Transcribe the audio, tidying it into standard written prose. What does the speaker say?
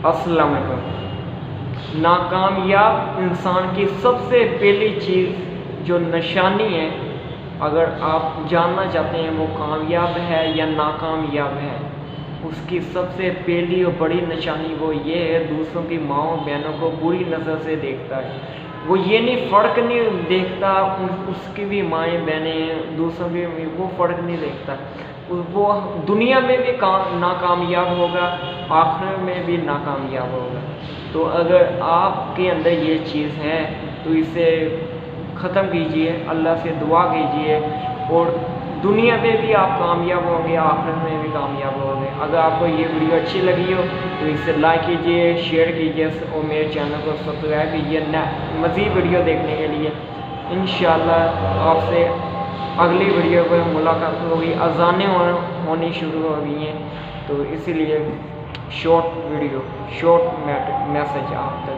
अस्सलाम वालेकुम। नाकामयाब इंसान की सबसे पहली चीज़ जो निशानी है, अगर आप जानना चाहते हैं वो कामयाब है या नाकामयाब है, उसकी सबसे पहली और बड़ी निशानी वो ये है, दूसरों की माँओं बहनों को बुरी नज़र से देखता है। वो ये नहीं फ़र्क नहीं देखता, उसकी भी माएँ बहनें हैं, दूसरों की भी, वो फ़र्क नहीं देखता। वो दुनिया में भी नाकामयाब होगा, आखिरत में भी नाकामयाब होगा। तो अगर आपके अंदर ये चीज़ है तो इसे ख़त्म कीजिए, अल्लाह से दुआ कीजिए और दुनिया में भी आप कामयाब होंगे, आखिरत में भी कामयाब होंगे। अगर आपको ये वीडियो अच्छी लगी हो तो इसे लाइक कीजिए, शेयर कीजिए और मेरे चैनल को सब्सक्राइब कीजिए मज़ीद वीडियो देखने के लिए। इंशाअल्लाह आपसे अगली वीडियो पर मुलाकात होगी। अज़ानें होनी शुरू हो गई हैं, तो इसीलिए शॉर्ट वीडियो, शॉर्ट मैसेज आप तक